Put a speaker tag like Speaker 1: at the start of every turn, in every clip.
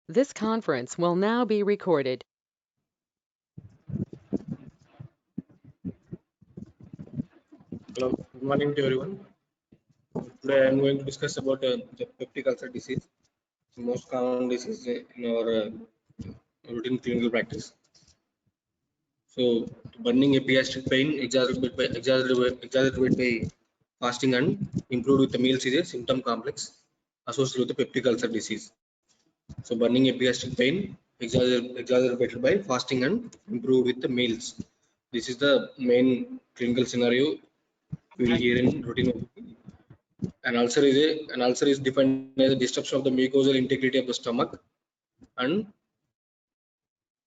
Speaker 1: This conference will now be recorded.
Speaker 2: Hello, good morning to everyone. Today I am going to discuss about the peptic ulcer disease, the most common disease in our routine clinical practice. So, burning epigastric pain exacerbated by fasting and improved with the meals is a symptom complex associated with the peptic ulcer disease. So, burning epigastric pain exacerbated by fasting and improved with the meals. This is the main clinical scenario we will hear in routine. An ulcer is defined as a disruption of the mucosal integrity of the stomach and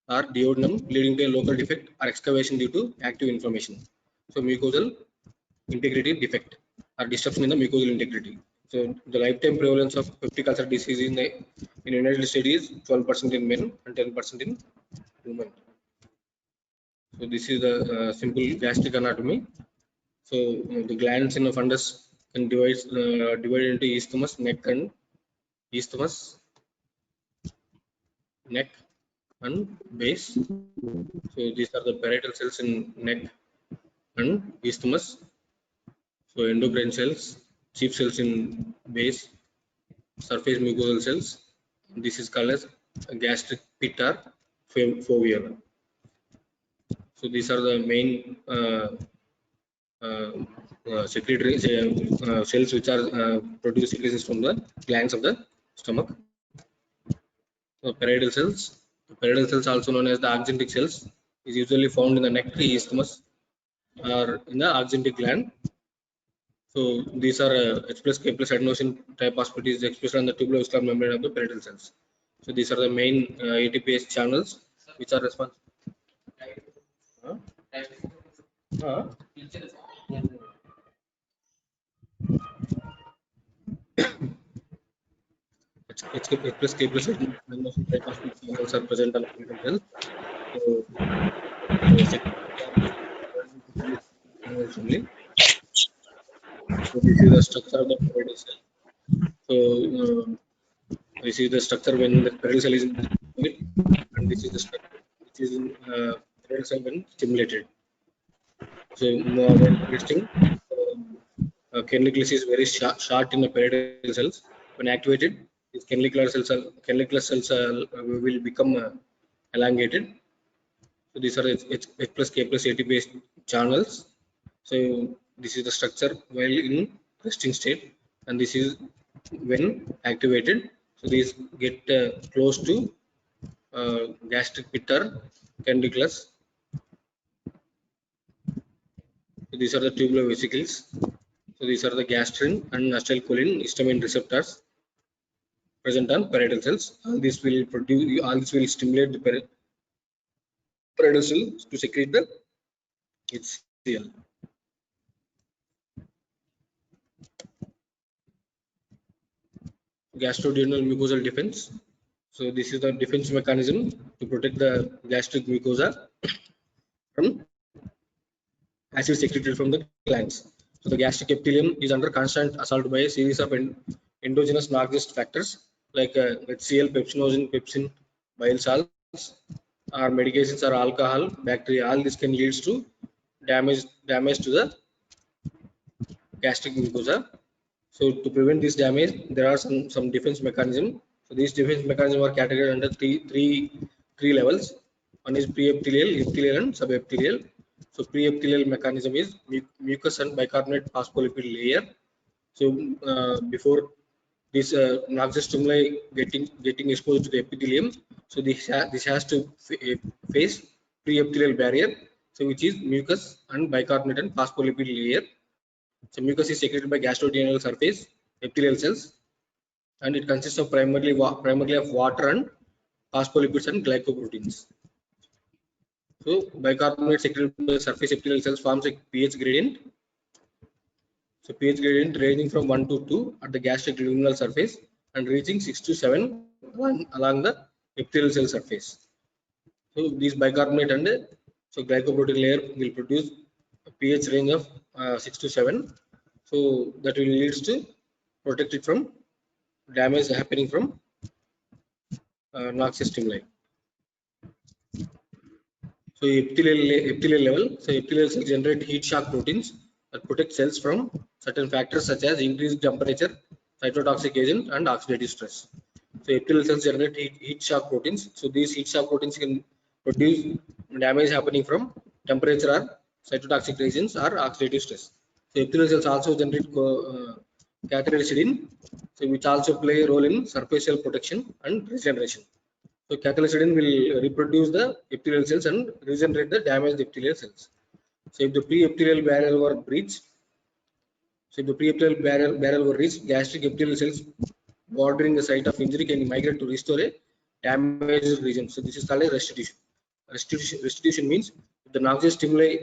Speaker 2: or duodenum leading to a local defect or excavation due to active inflammation. So mucosal integrity defect or disruption in the mucosal integrity. So the lifetime prevalence of peptic ulcer disease in United States is 12% in men and 10% in women. So this is the simple gastric anatomy. So the glands in the fundus can divide into isthmus, isthmus, neck and base. So these are the parietal cells in neck and isthmus. So endocrine cells, chief cells in base, surface mucosal cells. This is called as gastric pit or fovea. So these are the main uh, secretory cells which are produce secretions from the glands of the stomach. So parietal cells also known as the axanthic cells, is usually found in the neck, isthmus, or in the axanthic gland. So these are H plus K plus adenosine type hospitals expressed on the tubular membrane of the parietal cells. So these are the main ATPase channels which are responsible. Huh? Huh? H plus K plus adenosine type hospital channels are present on the parietal cells. So, only. So this is the structure of the parietal cell. So this is the structure when the parietal cell is in it, and this is the structure which is in parietal cell when stimulated. So when resting, Kerniclis is very short in the parietal cells. When activated, these Kerniclis cells will become elongated. So these are H plus K plus ATPase channels. So this is the structure while in resting state, and this is when activated. So these get close to gastric pit or Kerniclis. So these are the tubular vesicles. So these are the gastrin and acetylcholine histamine receptors present on parietal cells. All this will stimulate the parietal cell to secrete the HCl. Gastroduodenal mucosal defense. So this is the defense mechanism to protect the gastric mucosa from acid secreted from the glands. So the gastric epithelium is under constant assault by a series of endogenous noxious factors like HCl, pepsinogen, pepsin, bile salts, or medications or alcohol, bacteria. All this can leads to damage to the gastric mucosa. So to prevent this damage, there are some defense mechanism. So these defense mechanisms are categorized under three levels. One is pre-epithelial, epithelial, and subepithelial. So pre-epithelial mechanism is mucus and bicarbonate phospholipid layer. So before this noxious stimuli getting exposed to the epithelium, so this has to face pre-epithelial barrier, so which is mucus and bicarbonate and phospholipid layer. So mucus is secreted by gastroduodenal surface epithelial cells, and it consists of primarily of water and phospholipids and glycoproteins. So bicarbonate secreted by the surface epithelial cells forms a pH gradient. So pH gradient ranging from 1 to 2 at the gastric luminal surface and reaching 6 to 7 along the epithelial cell surface. So these bicarbonate and so glycoprotein layer will produce a pH range of 6 to 7. So that will leads to protect it from damage happening from noxious stimuli. So epithelial level, so epithelial cells generate heat shock proteins that protect cells from certain factors such as increased temperature, cytotoxic agent, and oxidative stress. So epithelial cells generate heat shock proteins. So these heat shock proteins can produce damage happening from temperature or cytotoxic agents or oxidative stress. So epithelial cells also generate cathelicidin, so which also play a role in surface cell protection and regeneration. So cathelicidin will reproduce the epithelial cells and regenerate the damaged epithelial cells. So if the pre-epithelial barrier were breached, so if the pre-epithelial barrier were reached, gastric epithelial cells bordering the site of injury can migrate to restore a damaged region. So this is called a restitution. Restitution means if the noxious stimuli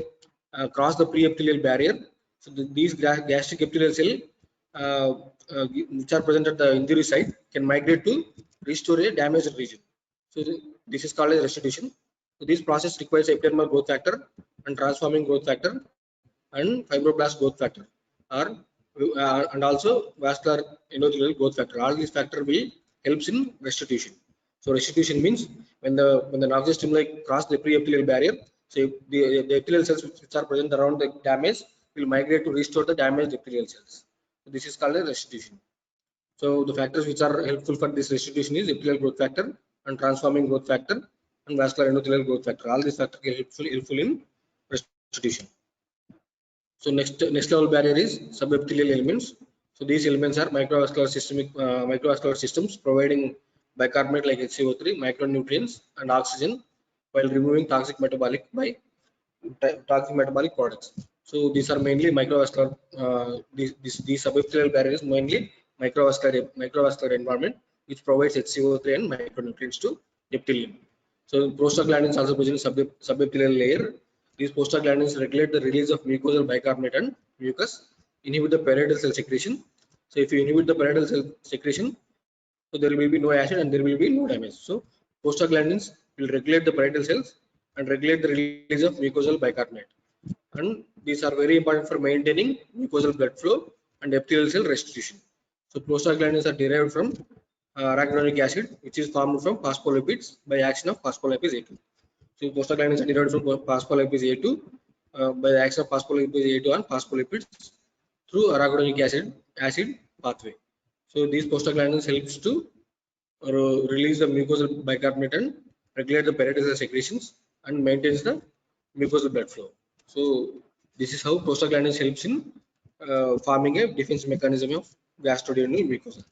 Speaker 2: cross the pre-epithelial barrier, so these gastric epithelial cells uh, which are present at the injury site can migrate to restore a damaged region. So this is called a restitution. So this process requires epidermal growth factor and transforming growth factor and fibroblast growth factor, or and also vascular endothelial growth factor. All these factors will helps in restitution. So restitution means when the noxious stimuli cross the pre-epithelial barrier, so the epithelial cells which are present around the damage will migrate to restore the damaged epithelial cells. So this is called a restitution. So the factors which are helpful for this restitution is epithelial growth factor and transforming growth factor and vascular endothelial growth factor. All these factors are helpful in restitution. So next level barrier is subepithelial elements. So these elements are microvascular systems providing bicarbonate like HCO3, micronutrients, and oxygen while removing toxic metabolic products. So these are mainly microvascular. These subepithelial barriers mainly microvascular environment which provides HCO3 and micronutrients to epithelium. So prostaglandins also present subepithelial layer. These prostaglandins regulate the release of mucosal bicarbonate and mucus, inhibit the parietal cell secretion. So if you inhibit the parietal cell secretion, so there will be no acid and there will be no damage. So prostaglandins will regulate the parietal cells and regulate the release of mucosal bicarbonate. And these are very important for maintaining mucosal blood flow and epithelial cell restitution. So prostaglandins are derived from arachidonic acid, which is formed from phospholipids by action of phospholipase A2. So prostaglandins are derived from phospholipase A2 by the action of phospholipase A2 on phospholipids through arachidonic acid pathway. So these prostaglandins helps to release the mucosal bicarbonate and regulate the parietal secretions and maintains the mucosal blood flow. So this is how prostaglandins helps in forming a defense mechanism of gastroduodenal mucosa.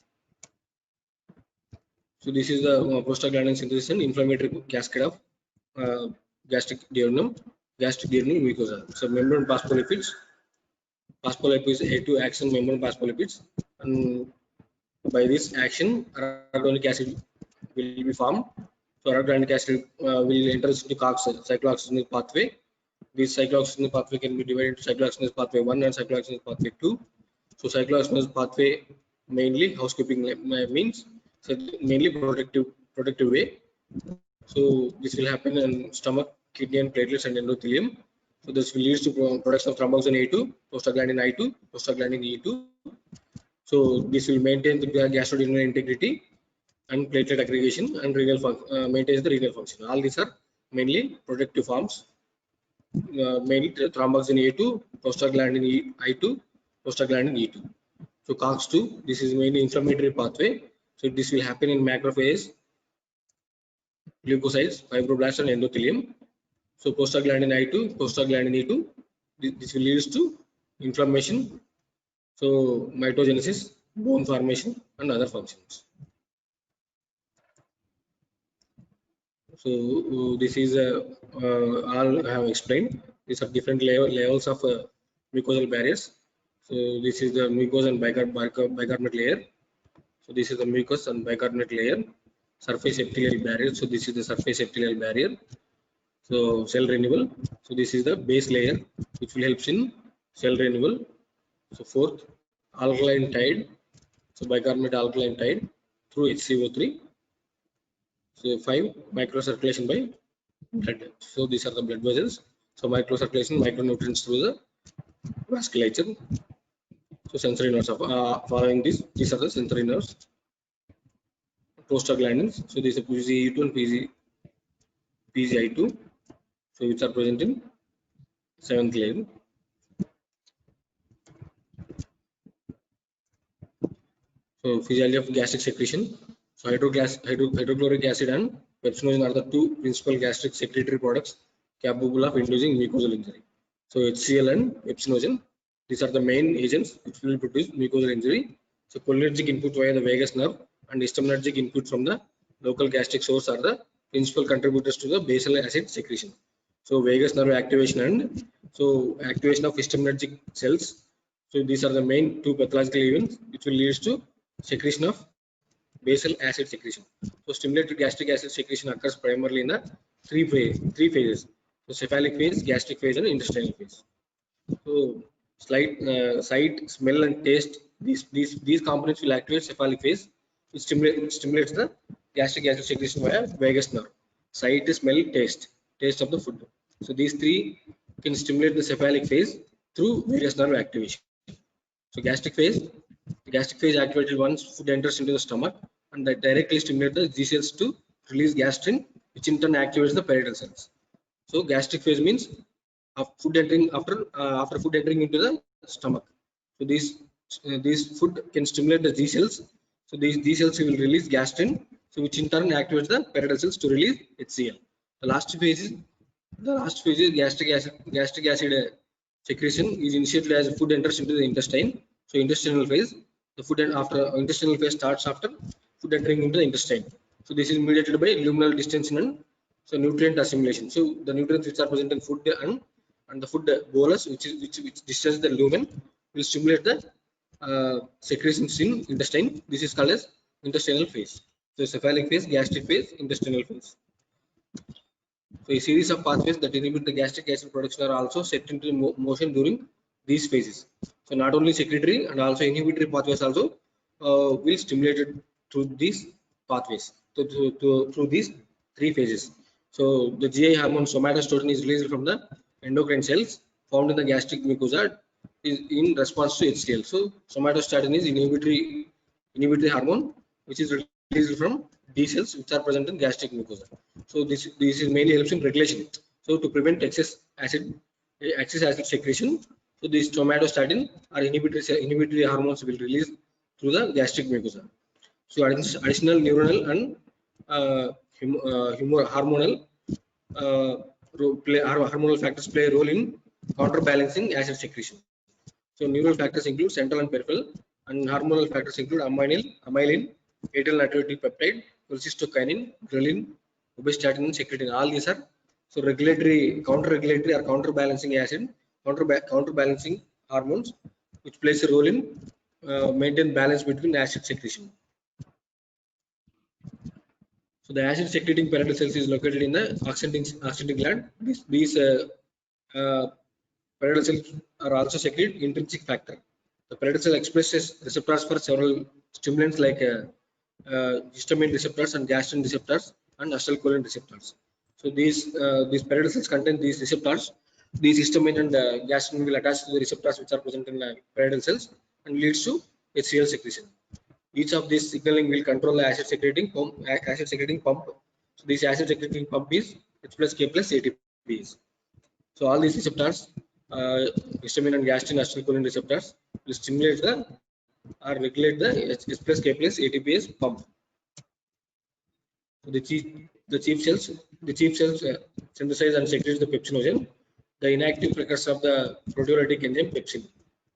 Speaker 2: So this is the prostaglandin synthesis and inflammatory cascade of gastric duodenal mucosa. So membrane phospholipids A2 action membrane phospholipids, and by this action arachidonic acid will be formed. So arachidonic acid will enter into cyclooxygenase pathway. This cyclooxygenase pathway can be divided into cyclooxygenase pathway 1 and cyclooxygenase pathway 2. So cyclooxygenase pathway mainly housekeeping means, so mainly protective way. So this will happen in stomach, kidney, and platelets and endothelium. So this will lead to production of thromboxane A2, prostaglandin I2, prostaglandin E2. So this will maintain the gastroduodenal integrity and platelet aggregation and maintains the renal function. All these are mainly protective forms. Mainly thromboxane A2, prostaglandin I2, prostaglandin E2. So COX2, this is mainly inflammatory pathway. So this will happen in macrophages, leukocytes, fibroblasts, and endothelium. So prostaglandin I2, prostaglandin E2, this will lead to inflammation, so mitogenesis, bone formation, and other functions. So this is all I have explained. These are different levels of mucosal barriers. So this is the mucous and bicarbonate layer. So this is the mucus and bicarbonate layer. Surface epithelial barrier. So this is the surface epithelial barrier. So cell renewal. So this is the base layer which will help in cell renewal. So fourth, alkaline tide. So bicarbonate alkaline tide through HCO3. So 5, microcirculation by blood. So these are the blood vessels. So microcirculation, micronutrients through the vasculature. So sensory nerves of following these are the sensory nerves. prostaglandins. So this is PGE2 and PGI2, so which are present in 7th line. So physiology of gastric secretion. So hydrochloric acid and pepsinogen are the two principal gastric secretory products capable of inducing mucosal injury. So HCl and pepsinogen, these are the main agents which will produce mucosal injury. So cholinergic input via the vagus nerve and histaminergic input from the local gastric source are the principal contributors to the basal acid secretion. So vagus nerve activation and so activation of histaminergic cells. So these are the main two pathological events which will lead to secretion of basal acid secretion. So stimulated gastric acid secretion occurs primarily in the three phases. So cephalic phase, gastric phase, and intestinal phase. So sight, smell, and taste. These components will activate cephalic phase, which stimulates the gastric acid secretion via vagus nerve. Sight, smell, taste of the food. So these three can stimulate the cephalic phase through vagus nerve activation. So the gastric phase activated once food enters into the stomach, and that directly stimulates the G cells to release gastrin, which in turn activates the parietal cells. So gastric phase means food entering after food entering into the stomach. So these food can stimulate the G cells. So these G cells will release gastrin, so which in turn activates the parietal cells to release HCl. The last phase is gastric acid secretion is initiated as food enters into the intestine. So intestinal phase, the food and after intestinal phase starts after food entering into the intestine. So this is mediated by luminal distension and so nutrient assimilation. So the nutrients which are present in food and the food bolus which discharges the lumen will stimulate the secretions in intestine. This is called as intestinal phase. So cephalic phase, gastric phase, intestinal phase. So a series of pathways that inhibit the gastric acid production are also set into motion during these phases. So not only secretory and also inhibitory pathways also will stimulated through these pathways. So through these three phases. So the GI hormone somatostatin is released from the endocrine cells found in the gastric mucosa is in response to HCl. So somatostatin is inhibitory hormone which is released from B cells which are present in gastric mucosa. So this is mainly helps in regulation. So to prevent excess acid secretion, so these somatostatin or inhibitory hormones will release through the gastric mucosa. So additional neuronal and hormonal factors play a role in counterbalancing acid secretion. So neural factors include central and peripheral, and hormonal factors include amylin, atyl natriuretic peptide, cholecystokinin, ghrelin, ubistatin, and secretin. All these are so counter-regulatory or counterbalancing counterbalancing hormones, which plays a role in maintain balance between acid secretion. So the acid secreting parietal cells is located in the oxygen gland. These parietal cells are also secrete intrinsic factor. The parietal cell expresses receptors for several stimulants like histamine receptors and gastrin receptors and acetylcholine receptors. So these parietal cells contain these receptors. These histamine and gastrin will attach to the receptors which are present in the parietal cells and leads to HCl secretion. Each of these signaling will control the acid secreting pump. So this acid secreting pump is H plus K plus ATPase. So all these receptors, histamine and gastrin acetylcholine receptors, will stimulate or regulate the H plus K plus ATPase pump. So the chief cells synthesize and secrete the pepsinogen, the inactive precursor of the proteolytic enzyme pepsin.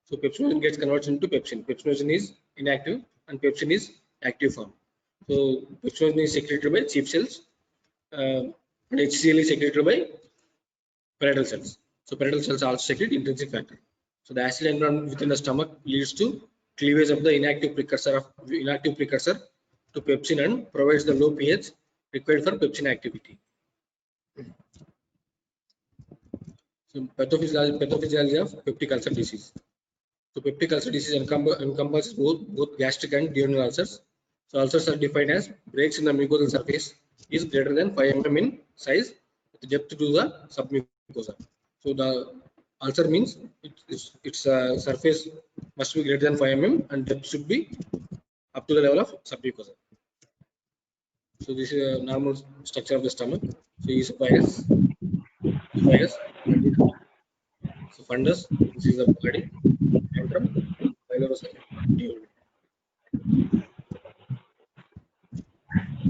Speaker 2: So pepsinogen gets converted into pepsin. Pepsinogen is inactive and pepsin is active form. So pepsinogen is secreted by chief cells and HCl is secreted by parietal cells. So parietal cells also secrete intrinsic factor. So the acid environment within the stomach leads to cleavage of the inactive precursor to pepsin and provides the low pH required for pepsin activity. So pathophysiology of peptic ulcer disease. So peptic ulcer disease encompasses both gastric and duodenal ulcers. So ulcers are defined as breaks in the mucosal surface is greater than 5 mm in size with depth to the submucosa. So the ulcer means its surface must be greater than 5 mm and depth should be up to the level of submucosa. So this is a normal structure of the stomach. So esophagus, so fundus. This is the body. Antrum, pylorus, duodenum.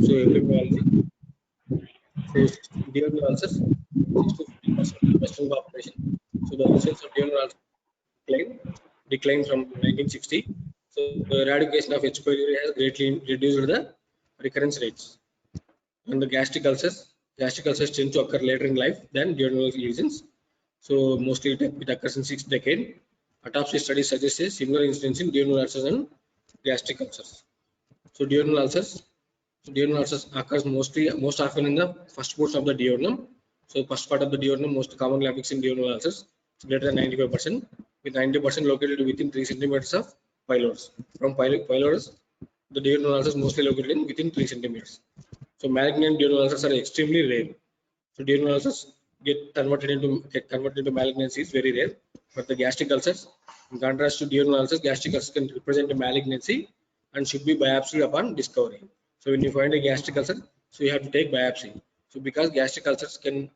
Speaker 2: So epidemiology. So duodenal ulcers, 6 to 50% of the Western population. So the incidence of duodenal ulcers declined from 1960. So the eradication of H. pylori has greatly reduced the recurrence rates. And the gastric ulcers tend to occur later in life than duodenal lesions. So mostly it occurs in 6th decade. Autopsy studies suggest a similar incidence in duodenal ulcers and gastric ulcers. So duodenal ulcers occurs most often in the first portion of the duodenum. So first part of the duodenum most commonly affects in duodenal ulcers. It's greater than 95%, with 90% located within 3 centimeters of pylorus. From pylorus, the duodenal ulcers mostly located within 3 centimeters. So malignant duodenal ulcers are extremely rare. So duodenal ulcers get converted into malignancy is very rare. But the gastric ulcers, in contrast to duodenal ulcers, gastric ulcers can represent a malignancy and should be biopsied upon discovery. So when you find a gastric ulcer, so you have to take biopsy. So because gastric ulcers can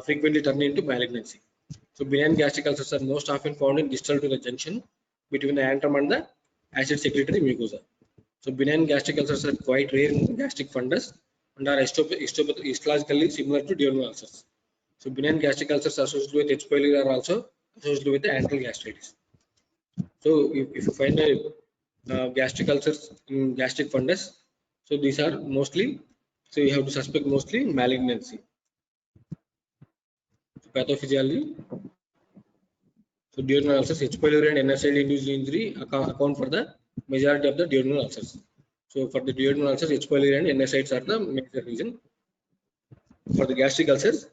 Speaker 2: frequently turn into malignancy. So benign gastric ulcers are most often found in distal to the junction between the antrum and the acid secretory mucosa. So benign gastric ulcers are quite rare in gastric fundus and are histologically similar to duodenal ulcers. So benign gastric ulcers associated with H. pylori are also associated with the antral gastritis. So if you find a gastric ulcers in gastric fundus, so these are mostly, so you have to suspect mostly malignancy. Pathophysiology. So duodenal ulcers, H. pylori and NSAID induced injury account for the majority of the duodenal ulcers. So for the duodenal ulcers, H. pylori and NSAIDs are the major reason. For the gastric ulcers,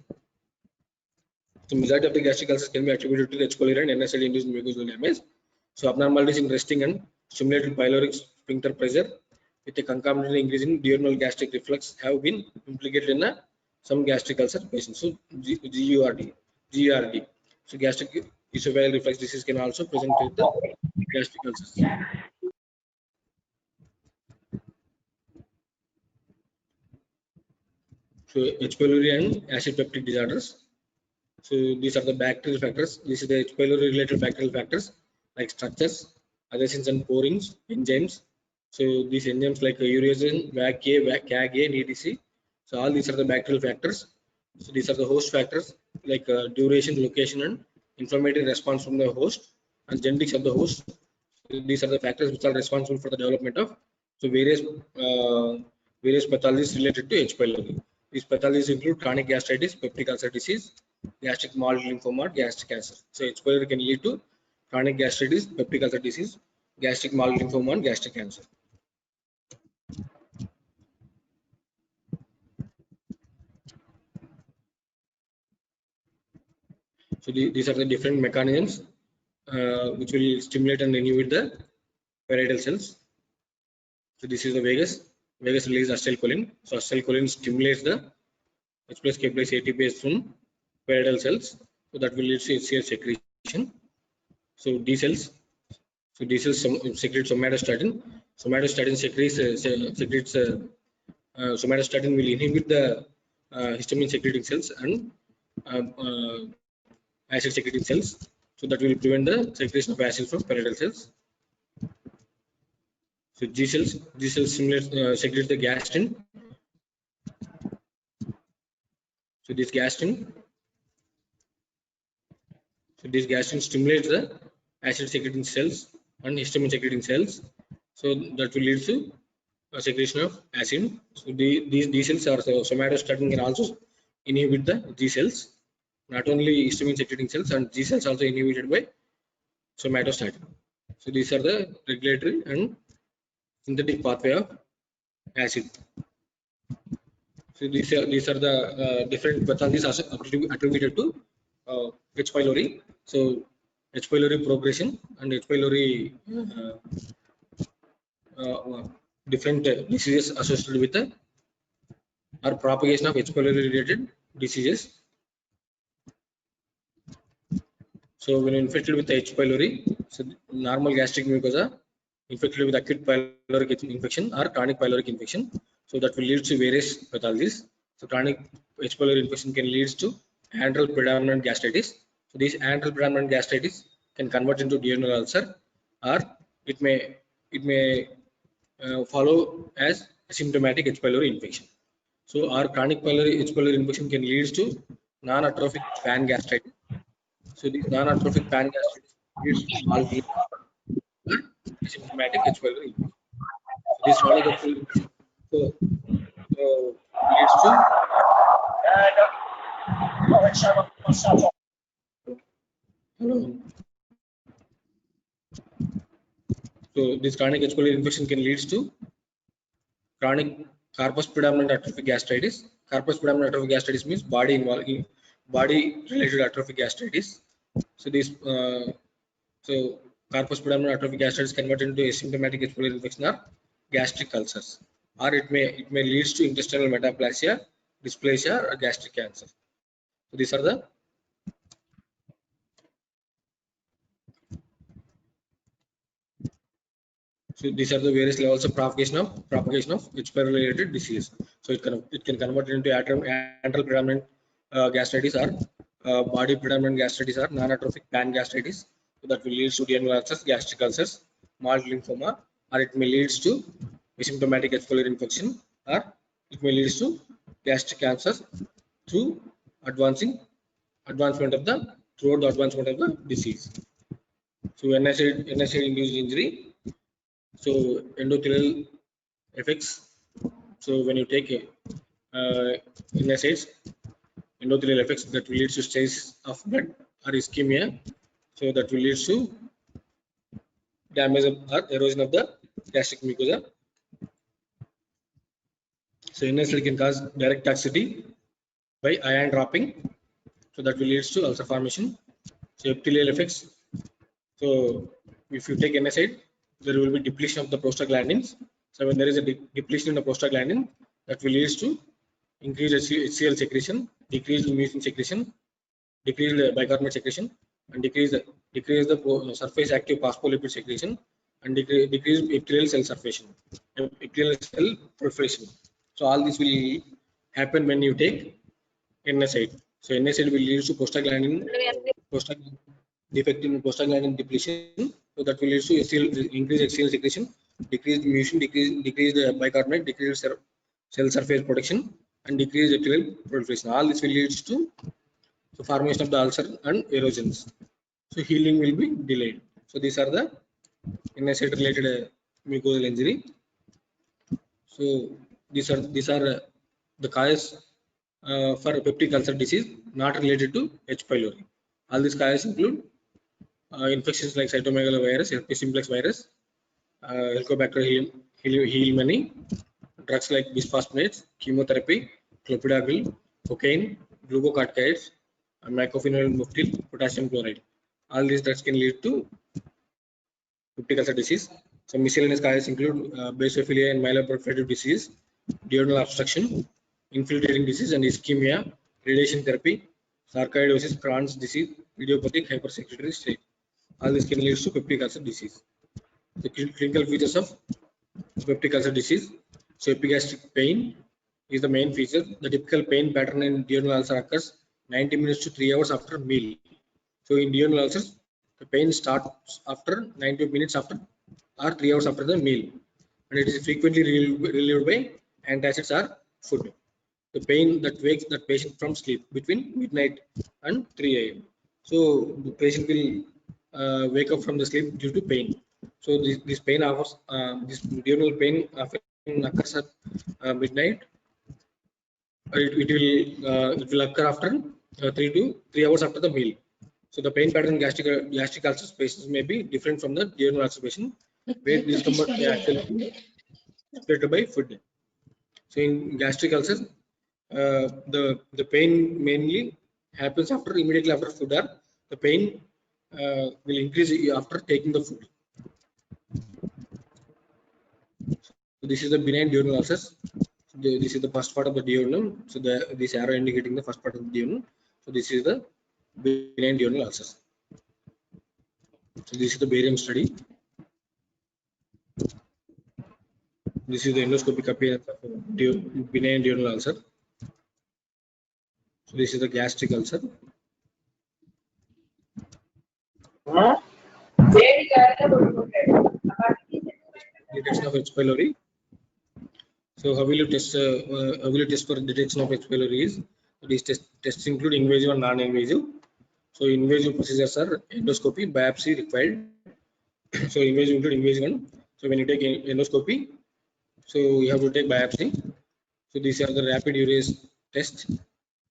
Speaker 2: the majority of the gastric ulcers can be attributed to the H. pylori and NSAID induced mucosal damage. So abnormalities in resting and stimulated pyloric sphincter pressure with a concomitant increase in duodenal gastric reflux have been implicated in some gastric ulcer patients. So GERD. So gastric esophageal reflux disease can also present with the gastric ulcers. So H. pylori and acid peptic disorders. So these are the bacterial factors. This is the H. pylori related bacterial factors like structures, adhesins and porins, enzymes. So these enzymes like ureasin, VAC-A, CAG-A, and ETC. So all these are the bacterial factors. So these are the host factors like duration, location, and inflammatory response from the host and genetics of the host. So these are the factors which are responsible for the development of various pathologies related to H. pylori. These pathologies include chronic gastritis, peptic ulcer disease, gastric malt lymphoma, gastric cancer. So H. pylori can lead to chronic gastritis, peptic ulcer disease, gastric malt lymphoma, and gastric cancer. So these are the different mechanisms which will stimulate and inhibit the parietal cells. So this is the vagus. Vagus releases acetylcholine. So acetylcholine stimulates the H plus K plus ATPase from parietal cells. So that will lead to HCl secretion. So D cells. So D cells secrete somatostatin. Somatostatin secretes somatostatin will inhibit the histamine secreting cells and acid secreting cells. So that will prevent the secretion of acid from parietal cells. So G cells secrete the gastrin. So this gastrin stimulates the acid secreting cells and histamine secreting cells. So that will lead to a secretion of acid. So these D cells are somatostatin can also inhibit the G cells. Not only histamine secreting cells and G cells also inhibited by somatostatin. So these are the regulatory and synthetic pathway of acid. So these are the different pathologies attributed to H. pylori. So H. pylori progression and H. pylori different diseases associated with the or propagation of H. pylori related diseases. So when infected with H. pylori, so normal gastric mucosa infected with acute pyloric infection or chronic pyloric infection. So that will lead to various pathologies. So chronic H. pylori infection can lead to antral predominant gastritis. So these antral predominant gastritis can convert into duodenal ulcer, or it may follow as asymptomatic H. pylori infection. So our chronic H. pylori infection can lead to non-atrophic pangastritis. So this non-atrophic pangastritis leads to small asymptomatic H. pylori infection. So this follow the full infection. So leads to hello. So this chronic H. pylori infection can lead to chronic corpus predominant atrophic gastritis. Corpus predominant atrophic gastritis means body related atrophic gastritis. So this so corpus predominant atrophic gastritis converted into asymptomatic H. pylori infection or gastric ulcers, or it may leads to intestinal metaplasia, dysplasia, or gastric cancer. So these are the various levels of propagation of H. pylori related disease. So it can convert into antral predominant gastritis, or body predominant gastritis, or non-atrophic pangastritis. So that will lead to duodenal ulcers, gastric ulcers, mild lymphoma, or it may leads to asymptomatic H. pylori infection, or it may leads to gastric cancers through advancement of the throughout the advancement of the disease. So NSAID induced injury. So endothelial effects. So when you take NSAIDs, endothelial effects, that will lead to stasis of blood or ischemia. So that will lead to damage or erosion of the gastric mucosa. So NSAID can cause direct toxicity by ion dropping. So that will lead to ulcer formation. So epithelial effects. So if you take NSAID, there will be depletion of the prostaglandins. So when there is a depletion in the prostaglandin, that will lead to increased HCl secretion, decreased mucin secretion, decreased bicarbonate secretion, and decrease the surface active phospholipid secretion, and decrease epithelial cell proliferation. So all this will happen when you take NSAID. So NSAID will lead to defect in prostaglandin depletion. So that will lead to increased HCl secretion, decreased mucin, decreased bicarbonate, decreased cell surface protection, and decreased epithelial proliferation. All this will lead to the formation of the ulcer and erosions. So healing will be delayed. So these are the NSAID related mucosal injury. So these are the causes for peptic ulcer disease not related to H. pylori. All these causes include infections like cytomegalovirus, herpes simplex virus, Helicobacter pneumoniae, drugs like bisphosphonates, chemotherapy, clopidogrel, cocaine, glucocorticoids, mycophenolate mofetil, potassium chloride. All these drugs can lead to peptic ulcer disease. So miscellaneous causes include basophilia and myeloproliferative disease, duodenal obstruction, infiltrating disease and ischemia, radiation therapy, sarcoidosis, Crohn's disease, idiopathic hypersecretory state. All this can lead to peptic ulcer disease. The clinical features of peptic ulcer disease. So epigastric pain is the main feature. The typical pain pattern in duodenal ulcer occurs 90 minutes to 3 hours after meal. So in duodenal ulcers, the pain starts after 90 minutes after or 3 hours after the meal, and it is frequently relieved by antacids or food. The pain that wakes that patient from sleep between midnight and 3 a.m. So the patient will wake up from the sleep due to pain. So this pain offers this duodenal pain often occurs at midnight. It will occur after 3 hours after the meal. So the pain pattern in gastric ulcer patients may be different from the duodenal ulcer patient, where discomfort may actually spread by food. So in gastric ulcers, the pain mainly happens immediately after food, or the pain will increase after taking the food. So this is the benign duodenal ulcers. This is the first part of the duodenum. So this arrow indicating the first part of the duodenum. So this is the benign duodenal ulcers. So this is the barium study. This is the endoscopic appearance of benign duodenal ulcer. So this is the gastric ulcer. Detection of H. pylori. So how will you test? How will you test for detection of H. pylori? These tests include invasive and non-invasive. So invasive procedures are endoscopy, biopsy required. So invasive include invasive one. So when you take endoscopy, so you have to take biopsy. So these are the rapid urease test.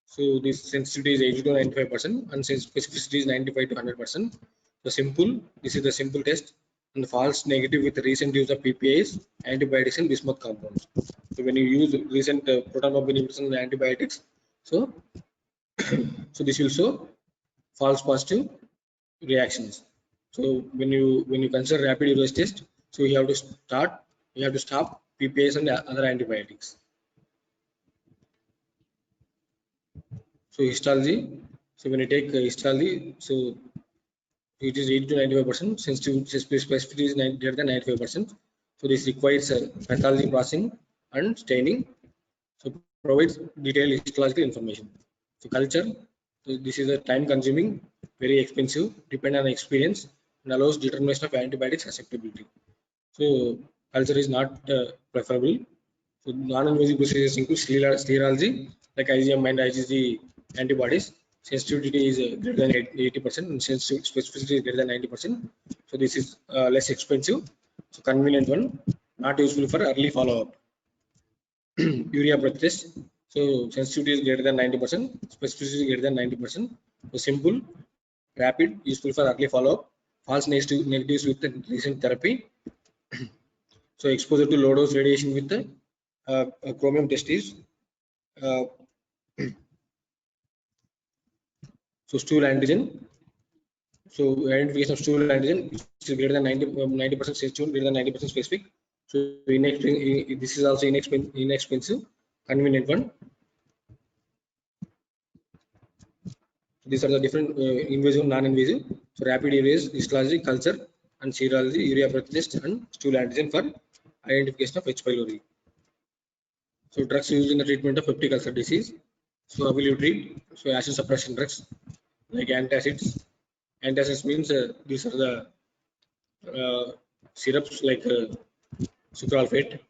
Speaker 2: So this sensitivity is 80 to 95% and specificity is 95 to 100%. So simple. This is the simple test. And the false negative with the recent use of PPIs, antibiotics, and bismuth compounds. So when you use recent proton pump inhibitors and antibiotics, so so this will show false positive reactions. So when you consider rapid urease test, so you have to stop PPIs and other antibiotics. So histology. So when you take histology, so it is 80 to 95%. Specificity is greater than 95%. So this requires pathology processing and staining. So provides detailed histological information. So culture. So this is a time-consuming, very expensive, depend on experience, and allows determination of antibiotic susceptibility. So culture is not preferable. So non-invasive procedures include serology, like IgM and IgG antibodies. Sensitivity is greater than 80% and specificity is greater than 90%. So this is less expensive. So convenient one, not useful for early follow-up. Urea breath test. So sensitivity is greater than 90%, specificity is greater than 90%. So simple, rapid, useful for early follow-up. False negatives with the recent therapy. So exposure to low dose radiation with the chromium test is so stool antigen. So identification of stool antigen is greater than 90% sensitive, greater than 90% specific. So this is also inexpensive, convenient one. These are the different invasive, non-invasive. So rapid urease, histology, culture, and serology, urea breath test, and stool antigen for identification of H. pylori. So drugs used in the treatment of peptic ulcer disease. So how will you treat? So acid suppression drugs like antacids. Antacids means these are the syrups like sucralfate,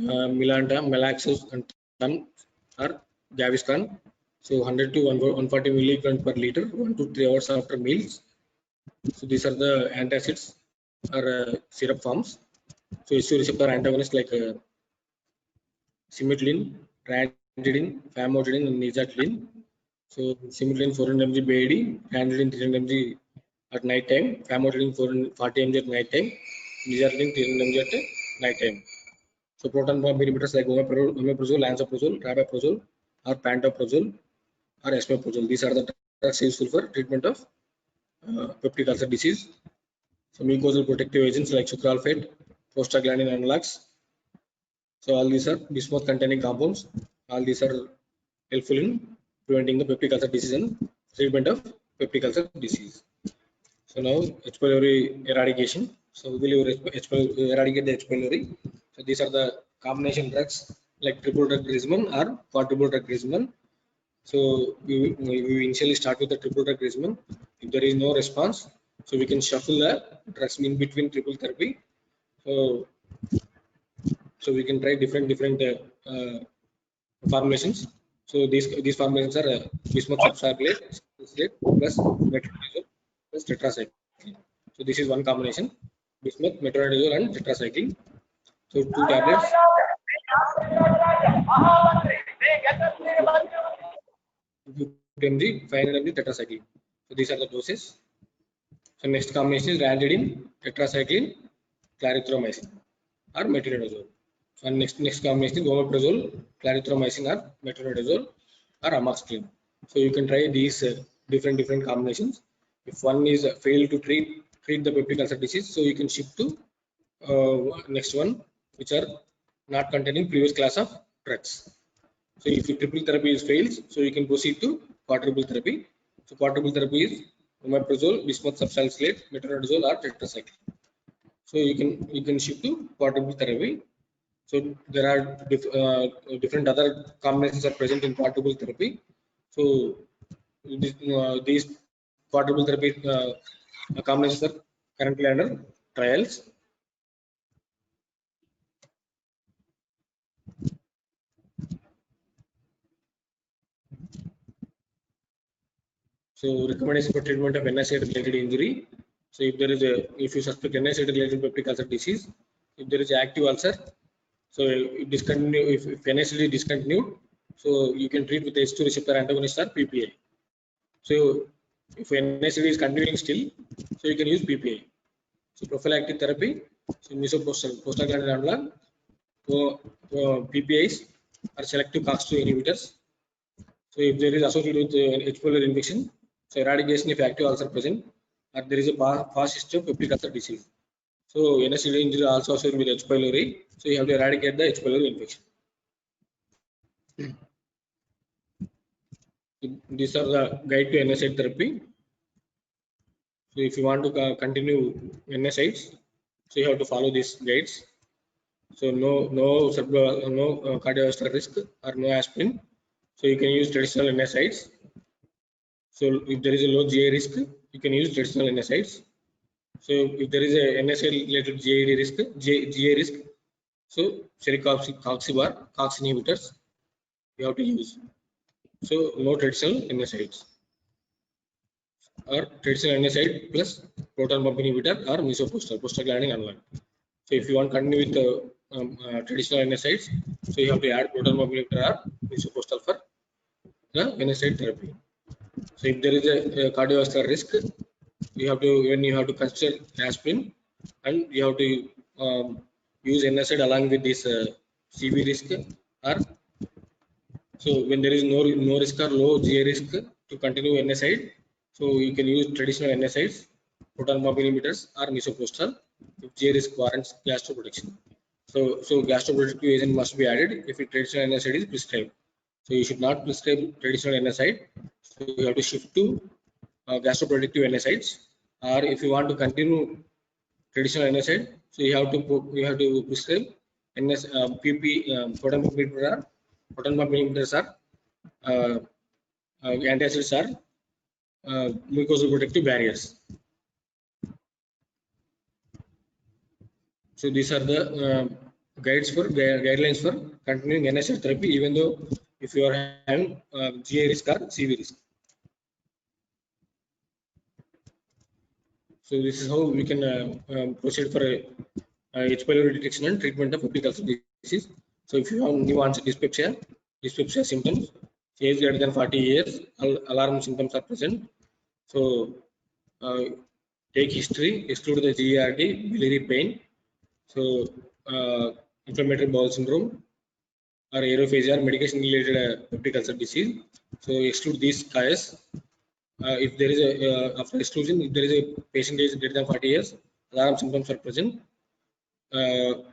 Speaker 2: Milanta, Malaxus, and Tan or Gaviscon. So 100 to 140 milligrams per liter, 1 to 3 hours after meals. So these are the antacids or syrup forms. So SU receptor antagonists like Cimetidine, Ranitidine, Famotidine, and Nizatidine. So Cimetidine 400 mg BID, Ranitidine 300 mg at night time, Famotidine 440 mg at night time, Nizatidine 300 mg at night time. So proton pump inhibitors like omeprazole, lansoprazole, rabeprazole, or pantoprazole, or esomeprazole. These are the drugs useful for treatment of peptic ulcer disease. So mucosal protective agents like sucralfate, prostaglandin analogs. So all these are bismuth containing compounds. All these are helpful in preventing the peptic ulcer disease and treatment of peptic ulcer disease. So now H. pylori eradication. So will you eradicate the H. pylori? So these are the combination drugs like triple drug regimen or quadruple drug regimen. So we initially start with the triple drug regimen. If there is no response, so we can shuffle the drugs in between triple therapy. So we can try different formulations. So these formulations are bismuth subsaccharide plus metronidazole plus tetracycline. So this is one combination: bismuth, metronidazole, and tetracycline. So 2 tablets. 250 mg, 500 mg tetracycline. So these are the doses. So next combination is ranitidine, tetracycline, clarithromycin, or metronidazole. So next combination is omeprazole, clarithromycin, or metronidazole, or amoxicillin. So you can try these different combinations. If one is failed to treat the peptic ulcer disease, so you can shift to next one, which are not containing previous class of drugs. So if triple therapy is fails, so you can proceed to quadruple therapy. So quadruple therapy is omeprazole, bismuth subsalicylate, metronidazole, or tetracycline. So you can shift to quadruple therapy. So there are different other combinations are present in quadruple therapy. So these quadruple therapy combinations are currently under trials. So recommendation for treatment of NSAID related injury. So if you suspect NSAID related peptic ulcer disease, if there is active ulcer, so if NSAID is discontinued, so you can treat with H2 receptor antagonist or PPI. So if NSAID is continuing still, so you can use PPI. So prophylactic therapy, so misoprostol, prostaglandin analog, so PPIs are selective COX-2 inhibitors. So if there is associated with H. pylori infection, so eradication if active ulcer present, or there is a past history of peptic ulcer disease. So NSAID injury also associated with H. pylori, so you have to eradicate the H. pylori infection. These are the guide to NSAID therapy. So if you want to continue NSAIDs, so you have to follow these guides. So no cardiovascular risk or no aspirin. So you can use traditional NSAIDs. So if there is a low GI risk, you can use traditional NSAIDs. So if there is a NSAID related GID risk, GI risk, so celecoxib, COX inhibitors you have to use. So no traditional NSAIDs or traditional NSAID plus proton pump inhibitor or misoprostol, prostaglandin analog. So if you want to continue with the traditional NSAIDs, so you have to add proton pump inhibitor or misoprostol for the NSAID therapy. So if there is a cardiovascular risk, you have to consider aspirin, and you have to use NSAID along with this CV risk, or so when there is no risk or low GI risk to continue NSAID, so you can use traditional NSAIDs, proton pump inhibitors or misoprostol if GI risk warrants gastroprotection. So gastroprotective agent must be added if a traditional NSAID is prescribed. So you should not prescribe traditional NSAID. So you have to shift to gastroprotective NSAIDs, or if you want to continue traditional NSAID, so you have to prescribe PP proton pump inhibitors are uh, antacids are mucosal protective barriers. So these are the guidelines for continuing NSAID therapy, even though if you are having GI risk or CV risk. So this is how we can proceed for H. pylori detection and treatment of peptic ulcer disease. So if you have new onset dyspepsia symptoms, age greater than 40 years, alarm symptoms are present. So take history, exclude the GERD, biliary pain, so inflammatory bowel syndrome or aerophagia or medication related peptic ulcer disease. So exclude these causes. If there is a after exclusion, if there is a patient is greater than 40 years, alarm symptoms are present. So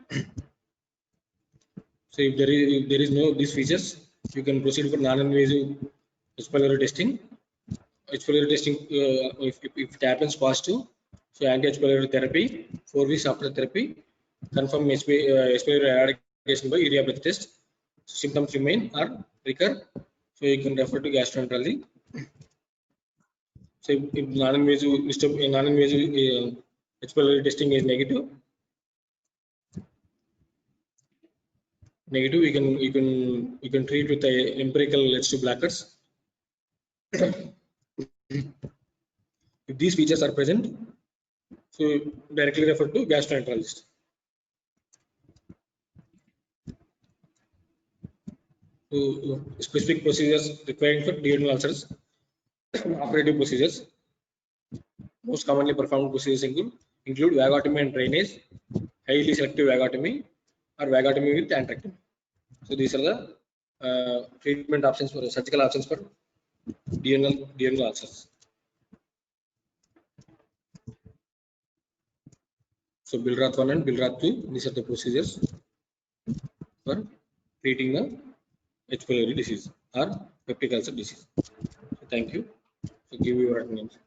Speaker 2: if there is no these features, you can proceed for non-invasive H. pylori testing. H. pylori testing, if it happens positive, so anti-H. pylori therapy, 4 weeks after therapy, confirm H. pylori eradication by urea breath test. Symptoms remain or recur, so you can refer to gastroenterology. So if non-invasive H. pylori testing is negative, you can treat with a empirical H2 blockers. If these features are present, so directly refer to gastroenterologist. So specific procedures requiring for duodenal ulcers, operative procedures. Most commonly performed procedures include vagotomy and drainage, highly selective vagotomy, or vagotomy with antrectomy. So these are the treatment options for surgical options for duodenal ulcers. So Billrath 1 and Billrath 2, these are the procedures for treating the H. pylori disease or peptic ulcer disease. So thank you. So give your attendance.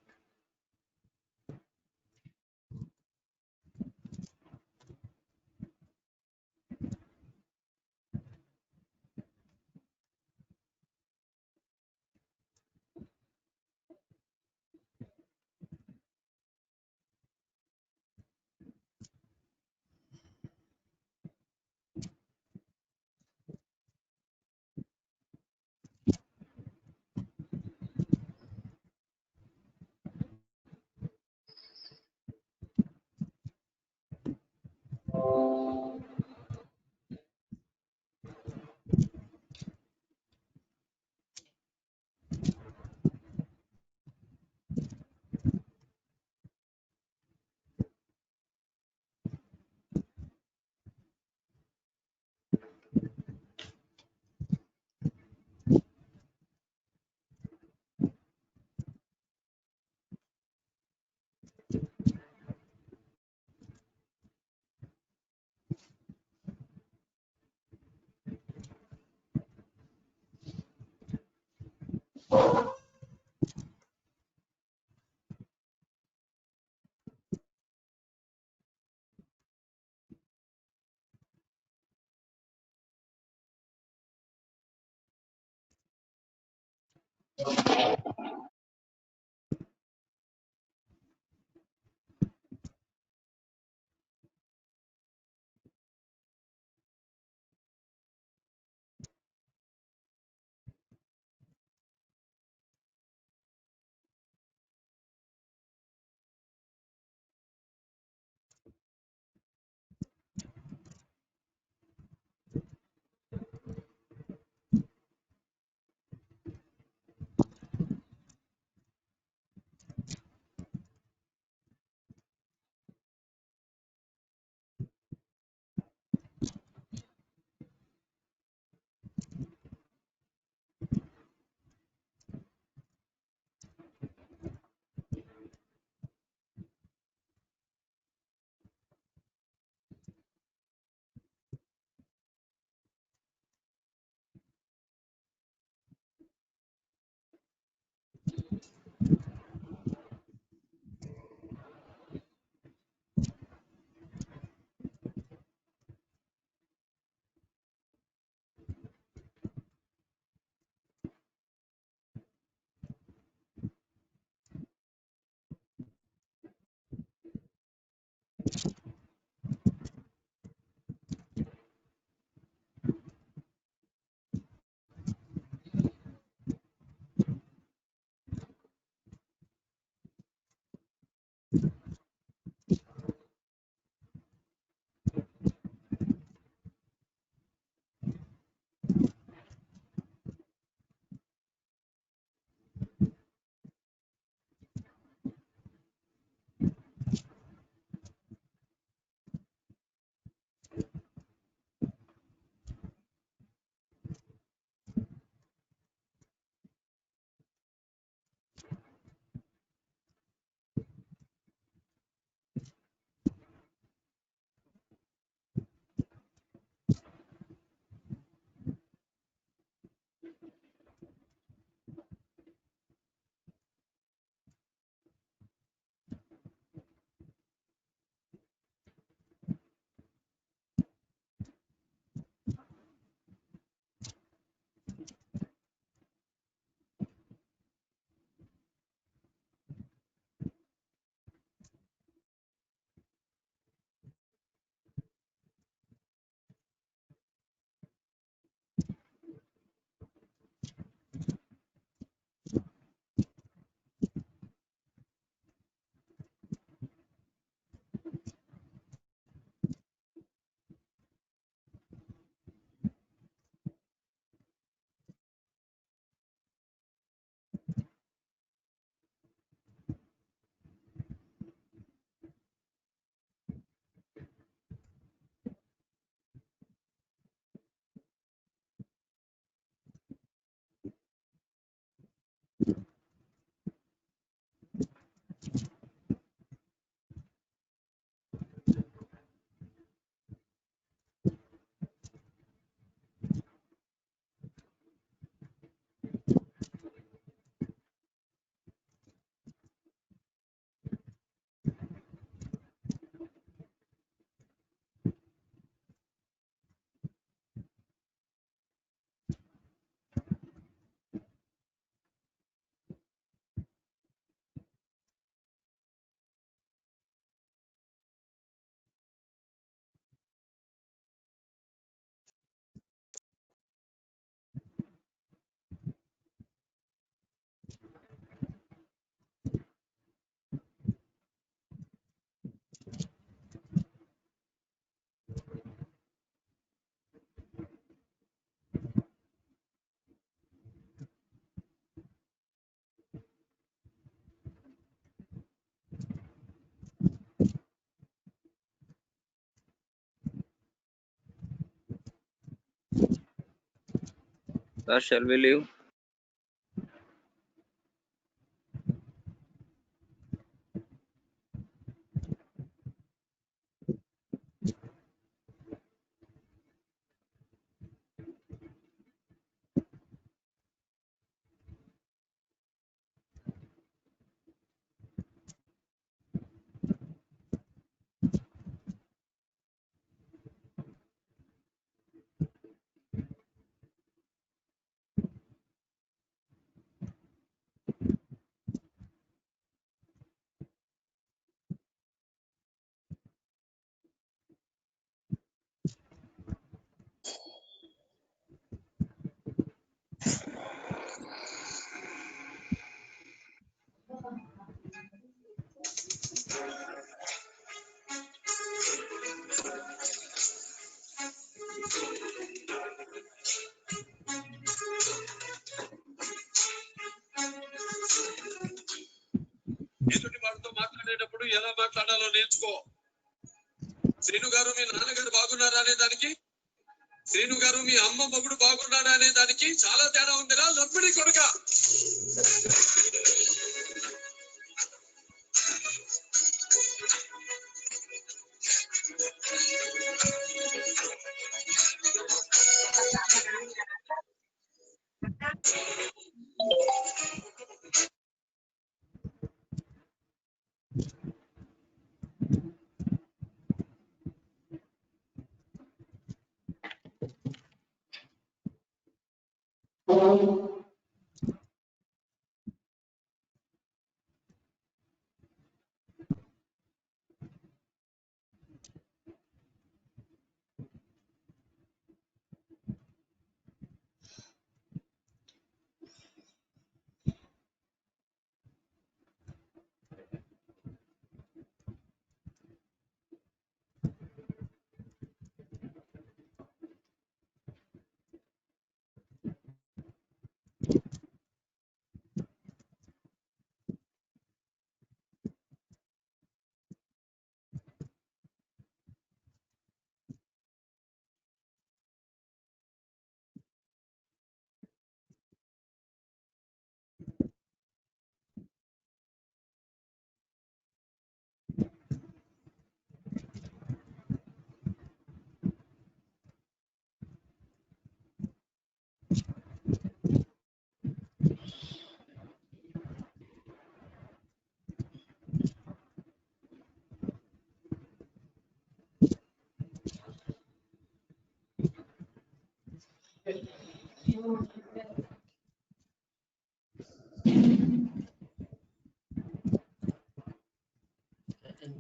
Speaker 3: Sir, shall we leave? మాట్లాడేటప్పుడు ఎలా మాట్లాడాలో నేర్చుకో. శ్రీను గారు మీ నాన్నగారు బాగున్నారా అనే దానికి, శ్రీను గారు మీ అమ్మ మొగుడు బాగున్నాడా అనే దానికి చాలా తేడా ఉందిరా లబ్బడి కొడుక.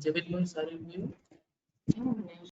Speaker 2: David Moon, sorry,